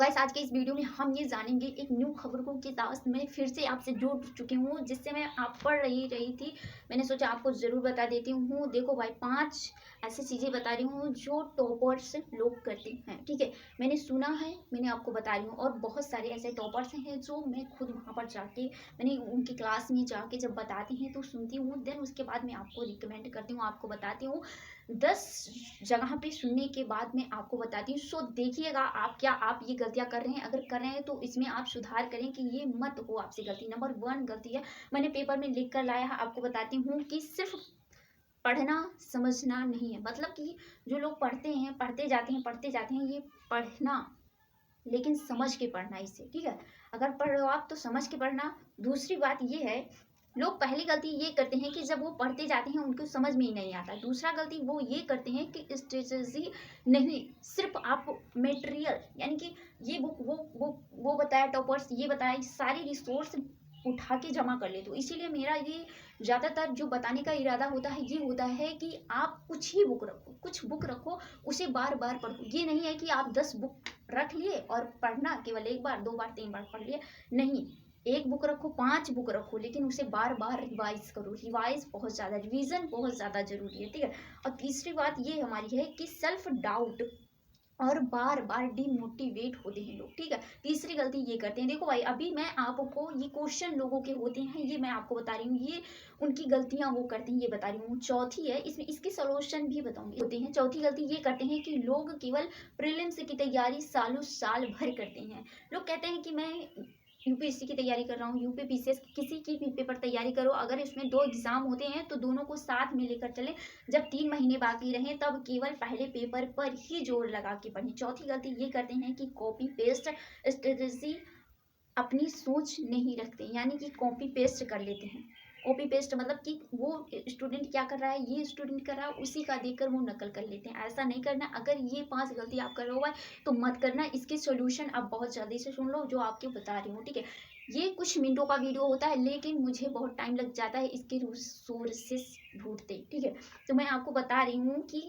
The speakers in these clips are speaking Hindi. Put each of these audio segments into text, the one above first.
गाइस आज के इस वीडियो में हम ये जानेंगे एक न्यू खबरों की ताश में फिर से आपसे जुड़ चुकी हूँ जिससे मैं आप पढ़ रही थी। मैंने सोचा आपको ज़रूर बता देती हूँ। देखो भाई 5 ऐसी चीज़ें बता रही हूँ जो टॉपर्स लोग करते हैं। ठीक है, मैंने सुना है, मैंने आपको बता रही हूँ। और बहुत सारे ऐसे टॉपर्स हैं जो मैं खुद वहाँ पर जाके मैंने उनकी क्लास में जाके जब बताती हैं तो सुनती हूँ। देन उसके बाद मैं आपको रिकमेंड करती हूँ, आपको बताती हूँ। 10 जगह पे सुनने के बाद मैं आपको बताती हूँ। सो देखिएगा आप क्या आप ये गलतियाँ कर रहे हैं। अगर कर रहे हैं तो इसमें आप सुधार करें कि ये मत हो आपसे गलती। नंबर 1 गलती है, मैंने पेपर में लिख कर लाया है, आपको बताती हूँ कि सिर्फ पढ़ना समझना नहीं है। मतलब कि जो लोग पढ़ते हैं, पढ़ते जाते हैं, ये पढ़ना लेकिन समझ के पढ़ना इसे। ठीक है, अगर पढ़ रहे हो आप तो समझ के पढ़ना। दूसरी बात ये है, लोग पहली गलती ये करते हैं कि जब वो पढ़ते जाते हैं उनको समझ में ही नहीं आता। दूसरा गलती वो ये करते हैं कि स्ट्रेटजी नहीं, सिर्फ आप मटेरियल यानी कि ये बुक वो बताया, टॉपर्स ये बताया, सारी रिसोर्स उठा के जमा कर ले। तो इसीलिए मेरा ये ज़्यादातर जो बताने का इरादा होता है ये होता है कि आप कुछ ही बुक रखो, कुछ बुक रखो, उसे बार बार पढ़ो। ये नहीं है कि आप 10 बुक रख लिए और पढ़ना केवल 1 बार 2 बार 3 बार पढ़ लिए। नहीं, 1 बुक रखो, 5 बुक रखो, लेकिन उसे बार बार रिवाइज करो। रिवाइज बहुत ज़्यादा, रिवीजन बहुत ज़्यादा जरूरी है। ठीक है, और तीसरी बात ये हमारी है कि सेल्फ डाउट और बार बार डिमोटिवेट होते हैं लोग। ठीक है, तीसरी गलती ये करते हैं। देखो भाई अभी मैं आपको ये क्वेश्चन लोगों के होते हैं ये मैं आपको बता रही हूँ, ये उनकी गलतियां वो करते हैं ये बता रही हूँ। चौथी है, इसमें इसकी सोल्यूशन भी बताऊंगी। होते हैं, चौथी गलती ये करते हैं कि लोग केवल प्रीलिम्स की तैयारी सालों साल भर करते हैं। लोग कहते हैं कि मैं यूपीएससी की तैयारी कर रहा हूँ, यूपी पीसीएस किसी की भी पेपर तैयारी करो। अगर इसमें 2 एग्जाम होते हैं तो दोनों को साथ में लेकर चले। जब 3 महीने बाकी रहें तब केवल पहले पेपर पर ही जोर लगा के पढ़ें। चौथी गलती ये करते हैं कि कॉपी पेस्ट स्ट्रेटजी अपनी सोच नहीं रखते, यानी कि कॉपी पेस्ट कर लेते हैं। कॉपी पेस्ट मतलब कि वो स्टूडेंट क्या कर रहा है, ये स्टूडेंट कर रहा है, उसी का देखकर वो नकल कर लेते हैं। ऐसा नहीं करना। अगर ये 5 गलती आप कर रहे हो तो मत करना। इसके सॉल्यूशन आप बहुत जल्दी से सुन लो जो आपके बता रही हूँ। ठीक है, ये कुछ मिनटों का वीडियो होता है लेकिन मुझे बहुत टाइम लग जाता है इसके सोर्सेस ढूंढते। ठीक है, तो मैं आपको बता रही हूँ कि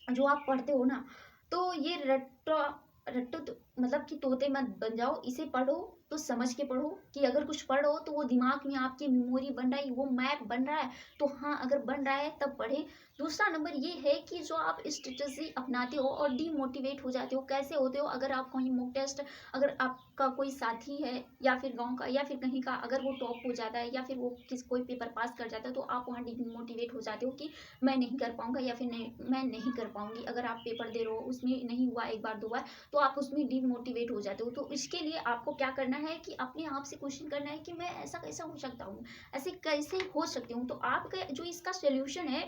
जो आप पढ़ते हो ना, तो ये रट्टा रट्टू तो मतलब कि तोते मत बन जाओ। इसे पढ़ो तो समझ के पढ़ो कि अगर कुछ पढ़ो तो वो दिमाग में आपकी मेमोरी बन रहा है, वो मैप बन रहा है। तो हाँ, अगर बन रहा है तब पढ़े। दूसरा नंबर ये है कि जो आप स्ट्रेटजी अपनाते हो और डीमोटिवेट हो जाते हो, कैसे होते हो, अगर आप कहीं मॉक टेस्ट, अगर आपका कोई साथी है या फिर गांव का या फिर कहीं का, अगर वो टॉप हो जाता है या फिर वो कोई पेपर पास कर जाता है तो आप वहाँ डीमोटिवेट हो जाते हो कि मैं नहीं कर पाऊंगा या फिर नहीं, मैं नहीं कर पाऊंगी। अगर आप पेपर दे रहे हो उसमें नहीं हुआ 1 बार 2 बार तो आप उसमें डीमोटिवेट हो जाते हो। तो इसके लिए आपको क्या करना है कि अपने आप से क्वेश्चन करना है कि मैं ऐसा कैसा हो सकता हूँ, ऐसे कैसे हो सकती हूँ। तो आपका जो इसका सोल्यूशन है,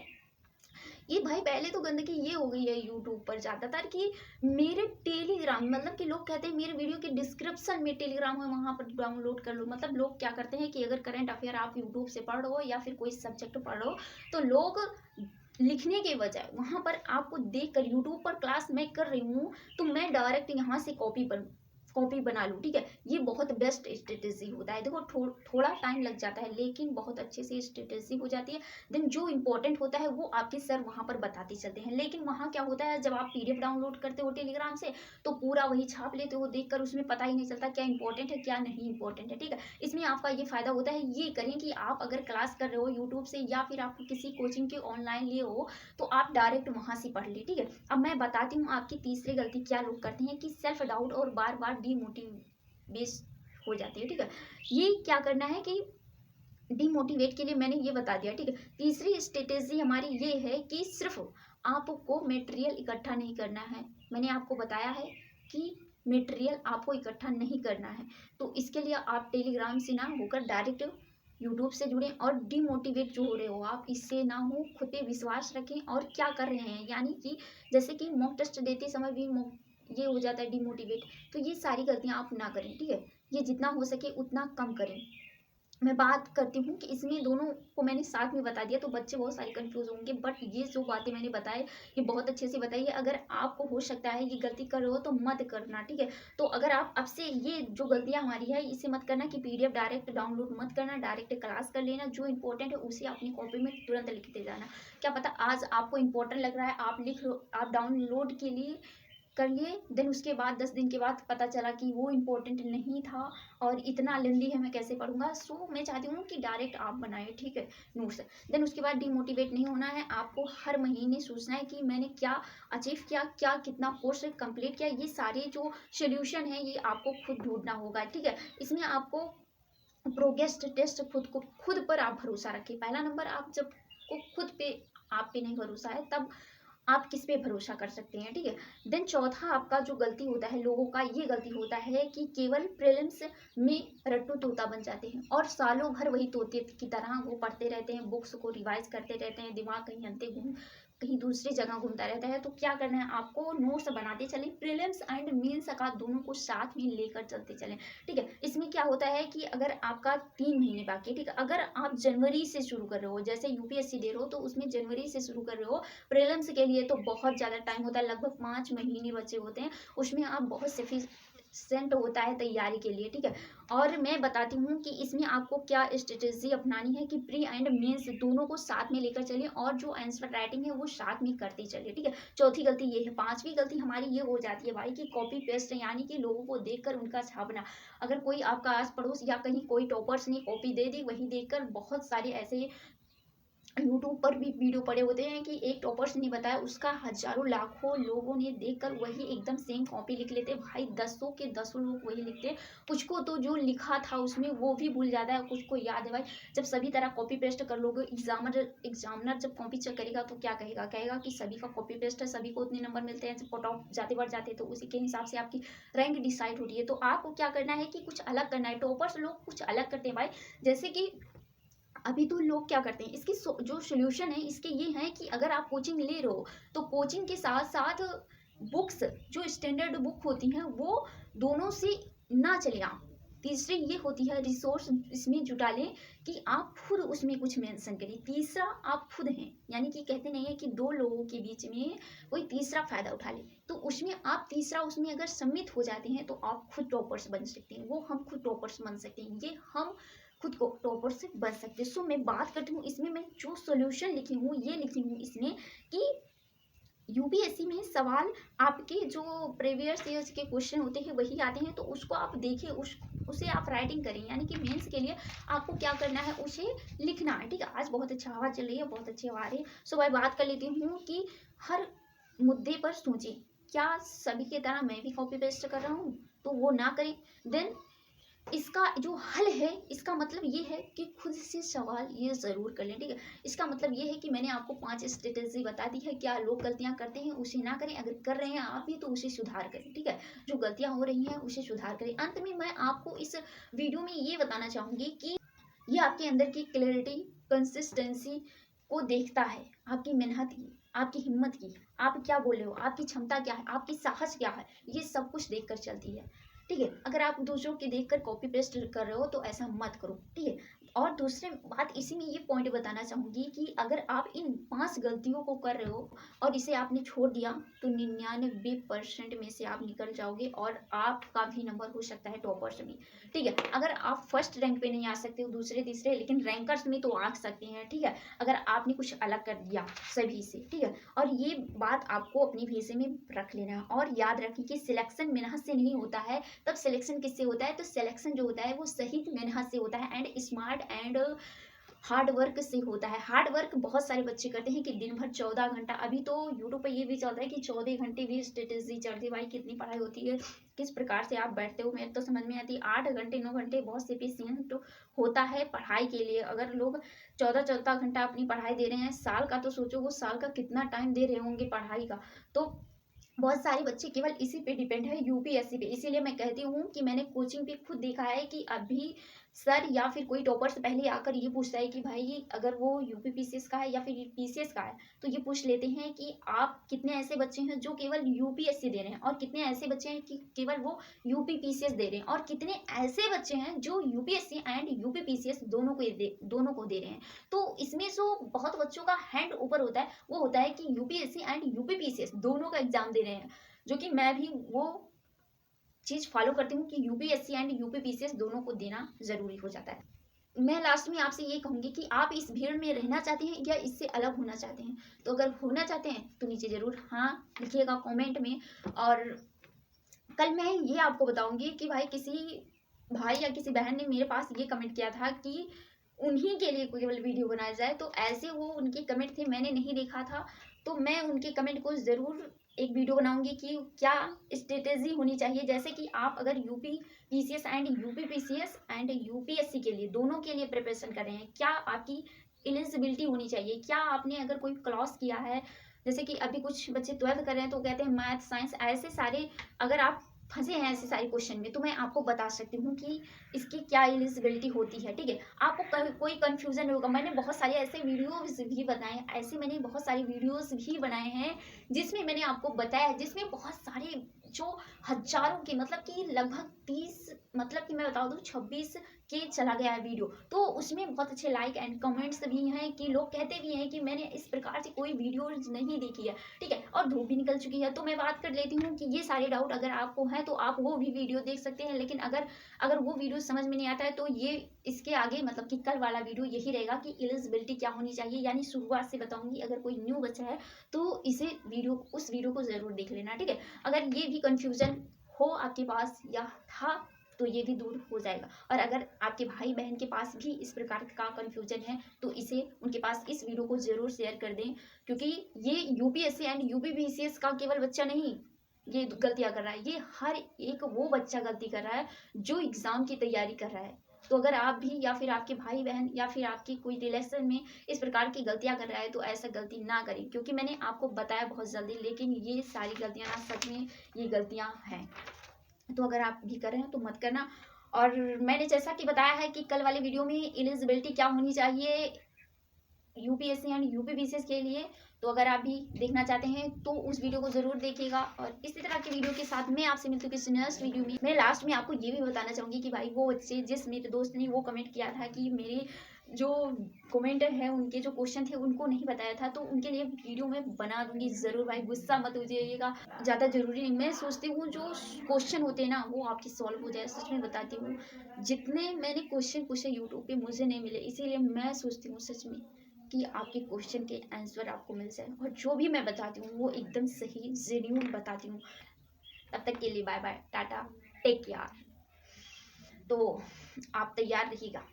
ये भाई पहले तो गंदगी ये हो गई है यूट्यूब पर ज़्यादातर कि मेरे टेलीग्राम, मतलब कि लोग कहते हैं मेरे वीडियो के डिस्क्रिप्शन में टेलीग्राम है वहाँ पर डाउनलोड कर लो। मतलब लोग क्या करते हैं कि अगर करंट अफेयर आप यूट्यूब से पढ़ रहे हो या फिर कोई सब्जेक्ट पढ़ रहे हो तो लोग लिखने के बजाय वहां पर आपको देख कर, यूट्यूब पर क्लास मैं कर रही हूँ तो मैं डायरेक्ट यहाँ से कॉपी बना लूँ। ठीक है, ये बहुत बेस्ट स्ट्रेटेजी होता है। देखो थोड़ा टाइम लग जाता है लेकिन बहुत अच्छे से स्ट्रेटेजी हो जाती है। देन जो इंपॉर्टेंट होता है वो आपके सर वहाँ पर बताते चलते हैं। लेकिन वहाँ क्या होता है, जब आप पीडीएफ डाउनलोड करते हो टेलीग्राम से तो पूरा वही छाप लेते हो, देखकर उसमें पता ही नहीं चलता क्या इंपॉर्टेंट है क्या नहीं इंपॉर्टेंट है। ठीक है, इसमें आपका ये फायदा होता है। ये करें कि आप अगर क्लास कर रहे हो यूट्यूब से या फिर आप किसी कोचिंग के ऑनलाइन लिए हो तो आप डायरेक्ट वहां से पढ़ ले। ठीक है, अब मैं बताती हूँ आपकी तीसरी गलती क्या लोग करते हैं कि सेल्फ डाउट और बार बार डीमोटिवेट हो जाती है। ठीक है, ये क्या करना है कि डीमोटिवेट के लिए मैंने ये बता दिया। ठीक है, तीसरी स्ट्रेटेजी हमारी ये है कि सिर्फ आपको मटेरियल इकट्ठा नहीं करना है। मैंने आपको बताया है कि मटेरियल आपको इकट्ठा नहीं करना है। तो इसके लिए आप टेलीग्राम से ना होकर डायरेक्ट यूट्यूब से जुड़ें। और डीमोटिवेट जो हो रहे हो आप, इससे ना हो, खुद पे विश्वास रखें और क्या कर रहे हैं, यानी कि जैसे कि मॉक टेस्ट देते समय भी ये हो जाता है डीमोटिवेट। तो ये सारी गलतियां आप ना करें। ठीक है, ये जितना हो सके उतना कम करें। मैं बात करती हूँ कि इसमें दोनों को मैंने साथ में बता दिया तो बच्चे बहुत सारे कंफ्यूज होंगे, बट ये जो बातें मैंने बताए ये बहुत अच्छे से बताइए। अगर आपको हो सकता है ये गलती कर रहे हो तो मत करना। ठीक है, तो अगर आप अब से ये जो गलतियां हमारी है इसे मत करना कि पीडीएफ डायरेक्ट डाउनलोड मत करना, डायरेक्ट क्लास कर लेना। जो इंपॉर्टेंट है उसे अपनी कॉपी में तुरंत लिखते जाना। क्या पता आज आपको इंपॉर्टेंट लग रहा है, आप लिख लो, आप डाउनलोड के लिए कर लिए। देन उसके बाद 10 दिन के बाद पता चला कि वो इम्पोर्टेंट नहीं था और इतना लेंदी है, मैं कैसे पढ़ूंगा। सो मैं चाहती हूँ कि डायरेक्ट आप बनाए, ठीक है, नोट्स। देन उसके बाद डिमोटिवेट नहीं होना है, आपको हर महीने सोचना है कि मैंने क्या अचीव किया, क्या कितना कोर्स कंप्लीट किया। ये सारे जो सोल्यूशन है ये आपको खुद ढूंढना होगा, ठीक है। इसमें आपको प्रोग्रेस टेस्ट खुद पर आप भरोसा रखिए। पहला नंबर, आप जब को खुद पे आप पे नहीं भरोसा है तब आप किस पे भरोसा कर सकते हैं, ठीक है। देन चौथा आपका जो गलती होता है लोगों का, ये गलती होता है कि केवल प्रीलिम्स में रट्टू तोता बन जाते हैं और सालों भर वही तोते की तरह वो पढ़ते रहते हैं, बुक्स को रिवाइज करते रहते हैं, दिमाग कहीं अंते घूम कहीं दूसरी जगह घूमता रहता है। तो क्या करना है, आपको नोट्स बनाते चलें, प्रीलिम्स एंड मेंस का दोनों को साथ में लेकर चलते चलें, ठीक है। इसमें क्या होता है कि अगर आपका 3 महीने बाकी है, ठीक है, अगर आप जनवरी से शुरू कर रहे हो, जैसे यूपीएससी दे रहे हो तो उसमें जनवरी से शुरू कर रहे हो, प्रीलिम्स के लिए तो बहुत ज़्यादा टाइम होता है, लगभग 5 महीने बचे होते हैं, उसमें आप बहुत सफिशिएंट होता है तैयारी के लिए, ठीक है। और मैं बताती हूँ कि इसमें आपको क्या स्ट्रेटेजी अपनानी है कि प्री एंड मेंस दोनों को साथ में लेकर चलिए और जो आंसर राइटिंग है वो साथ में करते चलिए, ठीक है। चौथी गलती ये है। पांचवी गलती हमारी ये हो जाती है भाई कि कॉपी पेस्ट, यानी कि लोगों को देखकर उनका छापना। अगर कोई आपका आस पड़ोस या कहीं कोई टॉपर्स ने कॉपी दे दी, वही देखकर बहुत सारे ऐसे यूट्यूब पर भी वीडियो पड़े होते हैं कि एक टॉपर्स ने बताया, उसका हजारों लाखों लोगों ने देखकर वही एकदम सेम कॉपी लिख लेते हैं। भाई 10 के 10 लोग वही लिखते हैं, कुछ को तो जो लिखा था उसमें वो भी भूल जाता है, कुछ को याद है। भाई जब सभी तरह कॉपी पेस्ट कर लोगे, एग्जामिनर जब कॉपी चेक करेगा तो क्या कहेगा, कहेगा कि सभी का कॉपी पेस्ट है, सभी को उतने नंबर मिलते हैं, जब कट ऑफ जाते बढ़ जाते हैं तो उसी के हिसाब से आपकी रैंक डिसाइड होती है। तो आपको क्या करना है कि कुछ अलग करना है। टॉपर्स लोग कुछ अलग करते हैं भाई, जैसे कि अभी तो लोग क्या करते हैं, इसकी जो सोल्यूशन है इसके ये है कि अगर आप कोचिंग ले रहे हो तो कोचिंग के साथ साथ बुक्स, जो स्टैंडर्ड बुक होती हैं वो दोनों से ना चले आप। तीसरी ये होती है रिसोर्स, इसमें जुटा लें कि आप खुद उसमें कुछ मेंशन करिए। तीसरा आप खुद हैं, यानी कि कहते नहीं है कि दो लोगों के बीच में कोई तीसरा फायदा उठा ले, तो उसमें आप तीसरा उसमें अगर सम्मिलित हो जाते हैं तो आप खुद टॉपर्स बन सकते हैं। वो हम खुद टॉपर्स बन सकते हैं, ये हम खुद को टॉपर से बन सकते हैं। सो मैं बात करती हूँ इसमें, मैं जो सोल्यूशन लिखी हूँ ये लिखी हूँ इसमें कि यूपीएससी में सवाल आपके जो प्रीवियस ईयर्स के क्वेश्चन होते हैं वही आते हैं, तो उसको आप देखिए, उसे आप राइटिंग करें, यानी कि मेंस के लिए आपको क्या करना है, उसे लिखना है, ठीक है। आज बहुत अच्छा हवा चल रही है, बहुत अच्छी हवा आ रही है। सो मैं बात कर लेती हूँ कि हर मुद्दे पर सोचें, क्या सभी की तरह मैं भी कॉपी पेस्ट कर रहा हूँ, तो वो ना करें। देन इसका जो हल है, इसका मतलब ये है कि खुद से सवाल ये ज़रूर कर लें, ठीक है। इसका मतलब ये है कि मैंने आपको 5 स्ट्रेटेजी बता दी है, क्या लोग गलतियां करते हैं उसे ना करें, अगर कर रहे हैं आप भी तो उसे सुधार करें, ठीक है। जो गलतियां हो रही हैं उसे सुधार करें। अंत में मैं आपको इस वीडियो में ये बताना चाहूँगी कि ये आपके अंदर की क्लैरिटी, कंसिस्टेंसी को देखता है, आपकी मेहनत की, आपकी हिम्मत की, आप क्या बोल रहे हो, आपकी क्षमता क्या है, आपकी साहस क्या है, ये सब कुछ देखकर चलती है, ठीक है। अगर आप दूसरों के देखकर कॉपी पेस्ट कर रहे हो तो ऐसा मत करो, ठीक है। और दूसरी बात इसी में ये पॉइंट बताना चाहूंगी कि अगर आप इन 5 गलतियों को कर रहे हो और इसे आपने छोड़ दिया तो 99% में से आप निकल जाओगे और आपका भी नंबर हो सकता है टॉपर्स में, ठीक है। अगर आप फर्स्ट रैंक पे नहीं आ सकते हो, दूसरे तीसरे, लेकिन रैंकर्स में तो आ सकते हैं, ठीक है, अगर आपने कुछ अलग कर दिया सभी से, ठीक है। और ये बात आपको अपनी भेजे में रख लेना है और याद रखें कि सिलेक्शन मेहनत से नहीं होता है। तब सिलेक्शन किससे होता है, तो सिलेक्शन जो होता है वो सही मेहनत से होता है and smart and hard work से होता है। हार्ड वर्क बहुत सारे बच्चे करते हैं कि दिन भर 14 घंटा, अभी तो यूट्यूब पर ये भी चल रहा है कि 14 घंटे भी स्ट्रेटेजी चलती है। भाई कितनी पढ़ाई होती है, किस प्रकार से आप बैठते हो, मेरे तो समझ में आती है। 8 घंटे 9 घंटे बहुत सफिशियंट होता है पढ़ाई के लिए। अगर लोग 14 14 घंटा अपनी पढ़ाई दे रहे हैं, साल का तो सोचो वो साल का कितना टाइम दे रहे होंगे पढ़ाई का। तो बहुत सारे बच्चे केवल इसी पे डिपेंड है, यूपीएससी पे। इसीलिए मैं कहती हूँ कि मैंने कोचिंग पे खुद देखा है कि अभी सर या फिर कोई टॉपर से पहले आकर ये पूछता है कि भाई अगर वो यूपी पीसीएस का है या फिर पीसीएस का है, तो ये पूछ लेते हैं कि आप कितने ऐसे बच्चे हैं जो केवल यूपीएससी दे रहे हैं और कितने ऐसे बच्चे हैं कि केवल वो यूपी पीसीएस दे रहे हैं और कितने ऐसे बच्चे हैं जो यूपीएससी एंड यूपी पीसीएस दोनों को दे रहे हैं। तो इसमें जो बहुत बच्चों का हैंड ऊपर होता है वो होता है कि यूपीएससी एंड यूपी पीसीएस दोनों का एग्जाम दे रहे हैं, जो कि मैं भी वो चीज फॉलो करती हूँ कि यूपीएससी एंड यूपी पीसीएस दोनों को देना जरूरी हो जाता है। मैं लास्ट में आपसे ये कहूँगी कि आप इस भीड़ में रहना चाहते हैं या इससे अलग होना चाहते हैं। तो अगर होना चाहते हैं तो नीचे ज़रूर हाँ लिखिएगा कमेंट में। और कल मैं ये आपको बताऊँगी कि भाई किसी भाई या किसी बहन ने मेरे पास ये कमेंट किया था कि उन्हीं के लिए केवल वीडियो बनाया जाए, तो ऐसे वो उनके कमेंट थे, मैंने नहीं देखा था। तो मैं उनके कमेंट को ज़रूर एक वीडियो बनाऊँगी कि क्या स्ट्रेटेजी होनी चाहिए, जैसे कि आप अगर UP PCS and UP PCS and UPSC के लिए दोनों के लिए प्रिपरेशन कर रहे हैं, क्या आपकी एलिजिबिलिटी होनी चाहिए? क्या आपने अगर कोई क्लास किया है, जैसे कि अभी कुछ बच्चे 12th कर रहे हैं तो कहते हैं मैथ, साइंस, ऐसे सारे अगर आप फँसे हैं ऐसे सारे क्वेश्चन में, तो मैं आपको बता सकती हूँ कि इसकी क्या एलिजिबिलिटी होती है, ठीक है? आपको कोई कंफ्यूजन नहीं होगा। मैंने बहुत सारे ऐसे वीडियोस भी बनाए, ऐसे मैंने बहुत सारे वीडियोस भी बनाए हैं जिसमें मैंने आपको बताया, जिसमें बहुत सारे जो हजारों के मतलब कि लगभग 30 मतलब कि मैं बता दूं 26 के चला गया है वीडियो। तो उसमें बहुत अच्छे लाइक एंड कमेंट्स भी हैं कि लोग कहते भी हैं कि मैंने इस प्रकार से कोई वीडियो नहीं देखी है, ठीक है? और धूप भी निकल चुकी है, तो मैं बात कर लेती हूँ कि ये सारे डाउट अगर आपको हैं तो आप वो भी वीडियो देख सकते हैं। लेकिन अगर अगर वो वीडियो समझ में नहीं आता है तो ये इसके आगे मतलब कि कल वाला वीडियो यही रहेगा कि एलिजिबिलिटी क्या होनी चाहिए, यानी शुरुआत से बताऊंगी। अगर कोई न्यू बच्चा है तो इसे उस वीडियो को जरूर देख लेना, ठीक है? अगर ये भी कंफ्यूजन हो आपके पास या था तो ये भी दूर हो जाएगा। और अगर आपके भाई बहन के पास भी इस प्रकार का कंफ्यूजन है तो इसे उनके पास इस वीडियो को जरूर शेयर कर दें, क्योंकि ये यूपीएससी एंड यूपीपीसीएस का केवल बच्चा नहीं ये गलतियां कर रहा है, ये हर एक वो बच्चा गलती कर रहा है जो एग्जाम की तैयारी कर रहा है। तो अगर आप भी या फिर आपके भाई बहन या फिर आपकी कोई रिलेशन में इस प्रकार की गलतियां कर रहा है तो ऐसा गलती ना करें, क्योंकि मैंने आपको बताया बहुत जल्दी, लेकिन ये सारी गलतियां ना सच में ये गलतियां हैं। तो अगर आप भी कर रहे हैं तो मत करना। और मैंने जैसा कि बताया है कि कल वाले वीडियो में एलिजिबिलिटी क्या होनी चाहिए यूपीएससी एंड यूपीपीसीएस के लिए, तो अगर आप भी देखना चाहते हैं तो उस वीडियो को जरूर देखिएगा। और इसी तरह के वीडियो के साथ मैं आपसे मिलती हूँ किसी नेक्स्ट वीडियो में। मैं लास्ट में आपको ये भी बताना चाहूंगी कि भाई वो बच्चे जिस मेरे दोस्त ने वो कमेंट किया था कि मेरे जो कमेंटर है उनके जो क्वेश्चन थे उनको नहीं बताया था, तो उनके लिए वीडियो में बना दूंगी जरूर। भाई गुस्सा मत हो जाइएगा, ज़्यादा जरूरी नहीं। मैं सोचती हूँ जो क्वेश्चन होते हैं ना वो आपके सॉल्व हो जाए, सच में बताती हूँ। जितने मैंने क्वेश्चन पूछे यूट्यूब पे मुझे नहीं मिले, इसीलिए मैं सोचती हूँ सच में कि आपके क्वेश्चन के आंसर आपको मिल जाए। और जो भी मैं बताती हूँ वो एकदम सही जेन्यून बताती हूँ। तब तक के लिए bye bye, tata, take care. तो आप तैयार रहिएगा।